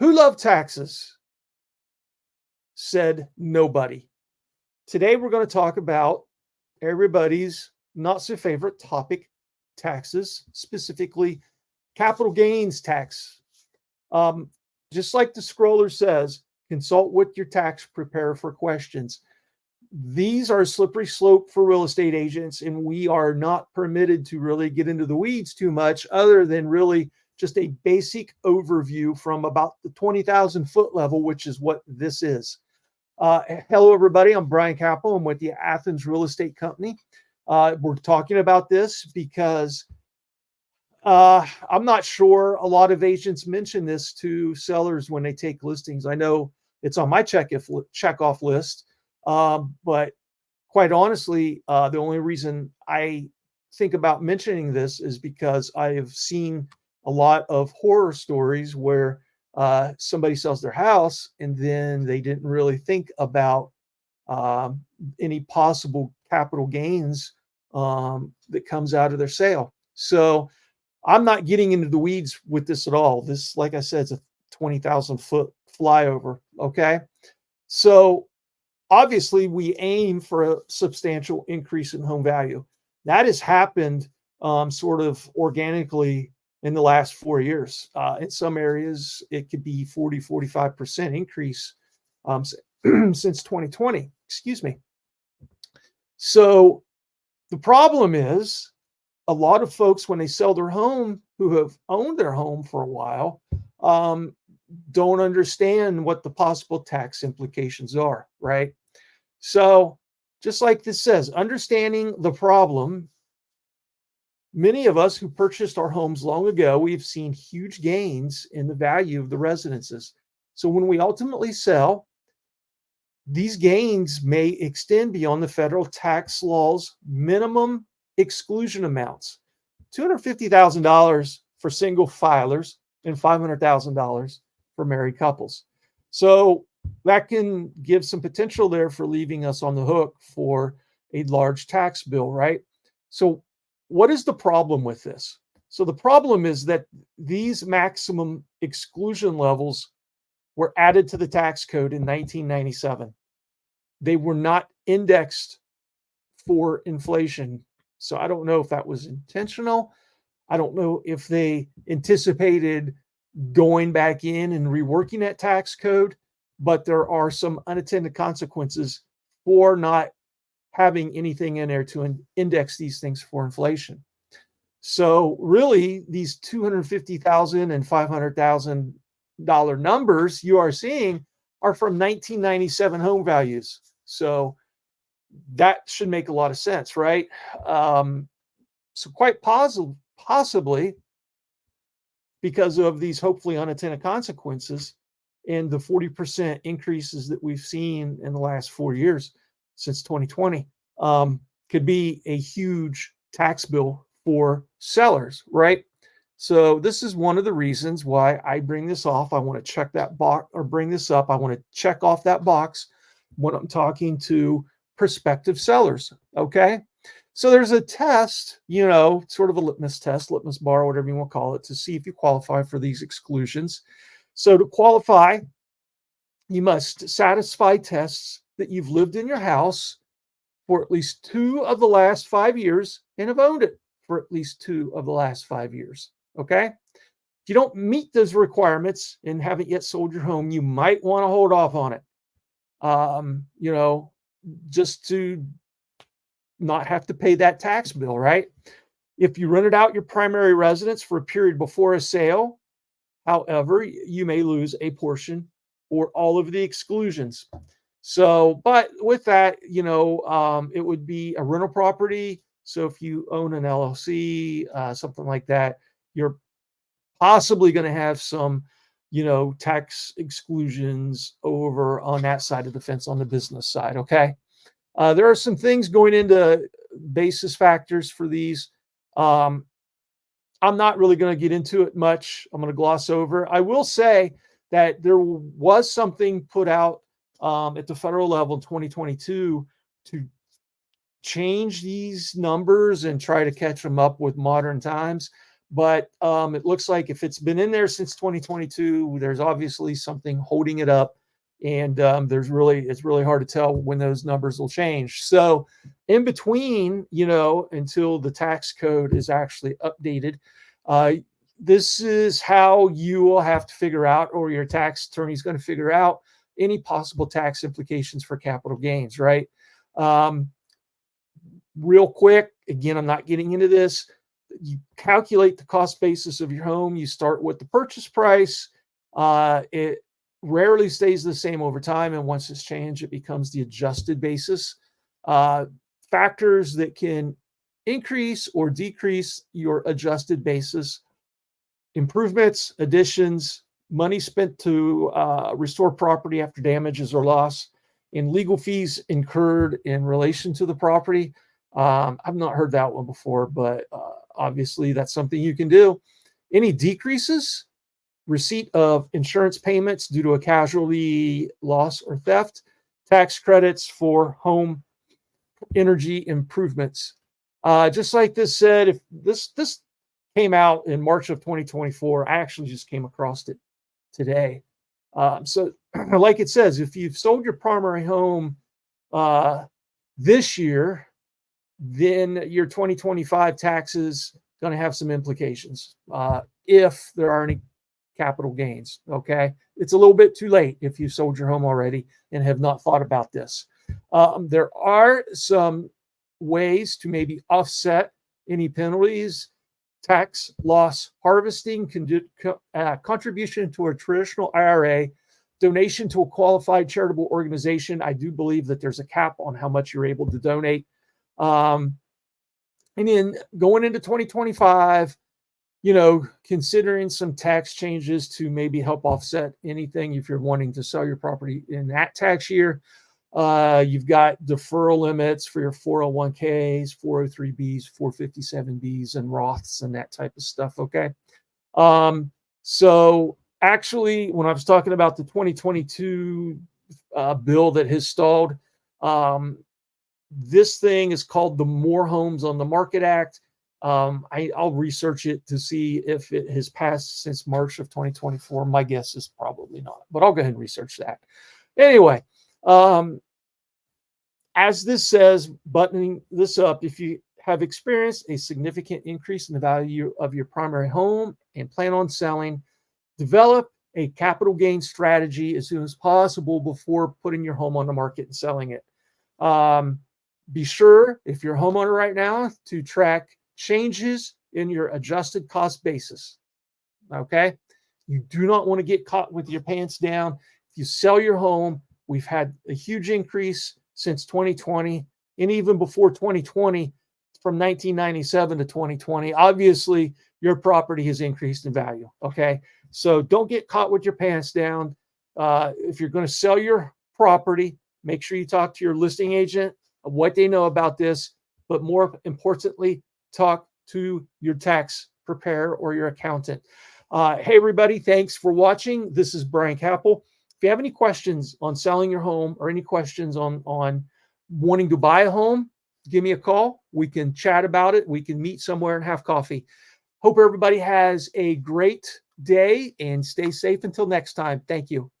Who loved taxes? Said nobody. Today, we're going to talk about everybody's not so favorite topic, taxes, specifically capital gains tax. Just like the scroller says, consult with your tax preparer for questions. These are a slippery slope for real estate agents, and we are not permitted to really get into the weeds too much, other than really just a basic overview from about the 20,000 foot level, which is what this is. Hello, everybody. I'm Brian Kapple. I'm with the Athens Real Estate Company. We're talking about this because I'm not sure a lot of agents mention this to sellers when they take listings. I know it's on my check-off list, but quite honestly, the only reason I think about mentioning this is because I have seen a lot of horror stories where somebody sells their house and then they didn't really think about any possible capital gains that comes out of their sale. So I'm not getting into the weeds with this at all. This, like I said, is a 20,000 foot flyover. Okay. So obviously we aim for a substantial increase in home value. That has happened sort of organically in the last 4 years. In some areas, it could be 40, 45% increase since 2020, excuse me. So the problem is a lot of folks, when they sell their home, who have owned their home for a while, don't understand what the possible tax implications are, right? So just like this says, understanding the problem, many of us who purchased our homes long ago, we've seen huge gains in the value of the residences. So when we ultimately sell, these gains may extend beyond the federal tax law's minimum exclusion amounts. $250,000 for single filers and $500,000 for married couples. So that can give some potential there for leaving us on the hook for a large tax bill, right? So what is the problem with this? So the problem is that these maximum exclusion levels were added to the tax code in 1997. They were not indexed for inflation. So I don't know if that was intentional. I don't know if they anticipated going back in and reworking that tax code, but there are some unintended consequences for not having anything in there to index these things for inflation. So really, these $250,000 and $500,000 numbers you are seeing are from 1997 home values. So that should make a lot of sense, right? So quite possibly, because of these hopefully unintended consequences and the 40% increases that we've seen in the last 4 years since 2020, could be a huge tax bill for sellers, right? So this is one of the reasons why I bring this off. I want to check that box or bring this up. I want to check off that box when I'm talking to prospective sellers. Okay. So there's a test, sort of a litmus test, litmus bar, whatever you want to call it, to see if you qualify for these exclusions. So to qualify, you must satisfy tests that you've lived in your house for at least 2 of the last 5 years and have owned it for at least 2 of the last 5 years. Okay. If you don't meet those requirements and haven't yet sold your home, you might want to hold off on it. Just to not have to pay that tax bill, right? If you rented out your primary residence for a period before a sale, however, you may lose a portion or all of the exclusions. So, but with that, it would be a rental property. So if you own an LLC, something like that, you're possibly going to have some, tax exclusions over on that side of the fence on the business side. Okay. There are some things going into basis factors for these. I'm not really going to get into it much. I'm going to gloss over. I will say that there was something put out at the federal level in 2022 to change these numbers and try to catch them up with modern times. but it looks like if it's been in there since 2022, there's obviously something holding it up. And it's really hard to tell when those numbers will change. So in between, until the tax code is actually updated, this is how you will have to figure out, or your tax attorney is going to figure out any possible tax implications for capital gains, right? Real quick, again, I'm not getting into this. You calculate the cost basis of your home. You start with the purchase price. It rarely stays the same over time. And once it's changed, it becomes the adjusted basis. Factors that can increase or decrease your adjusted basis: improvements, additions, money spent to restore property after damages or loss, and legal fees incurred in relation to the property. I've not heard that one before, but obviously that's something you can do. Any decreases: receipt of insurance payments due to a casualty, loss, or theft, tax credits for home energy improvements. Just like this said, if this came out in March of 2024, I actually just came across it today. So like it says, if you've sold your primary home this year, then your 2025 taxes going to have some implications if there are any capital gains. Okay, it's a little bit too late if you sold your home already and have not thought about this. There are some ways to maybe offset any penalties: tax loss harvesting, contribution to a traditional IRA, donation to a qualified charitable organization. I do believe that there's a cap on how much you're able to donate. And then going into 2025, considering some tax changes to maybe help offset anything if you're wanting to sell your property in that tax year. You've got deferral limits for your 401ks, 403bs, 457bs, and Roths and that type of stuff. Okay. So actually, when I was talking about the 2022 bill that has stalled, this thing is called the More Homes on the Market Act. I'll research it to see if it has passed since March of 2024. My guess is probably not, but I'll go ahead and research that. Anyway, as this says, buttoning this up, if you have experienced a significant increase in the value of your primary home and plan on selling, develop a capital gain strategy as soon as possible before putting your home on the market and selling it. Be sure, if you're a homeowner right now, to track changes in your adjusted cost basis. Okay? You do not want to get caught with your pants down. If you sell your home, we've had a huge increase since 2020, and even before 2020, from 1997 to 2020. Obviously, your property has increased in value. Okay? So don't get caught with your pants down. If you're going to sell your property, make sure you talk to your listing agent of what they know about this, but more importantly, talk to your tax preparer or your accountant. Hey, everybody, thanks for watching. This is Brian Kapple. If you have any questions on selling your home or any questions on wanting to buy a home, give me a call. We can chat about it. We can meet somewhere and have coffee. Hope everybody has a great day and stay safe until next time. Thank you.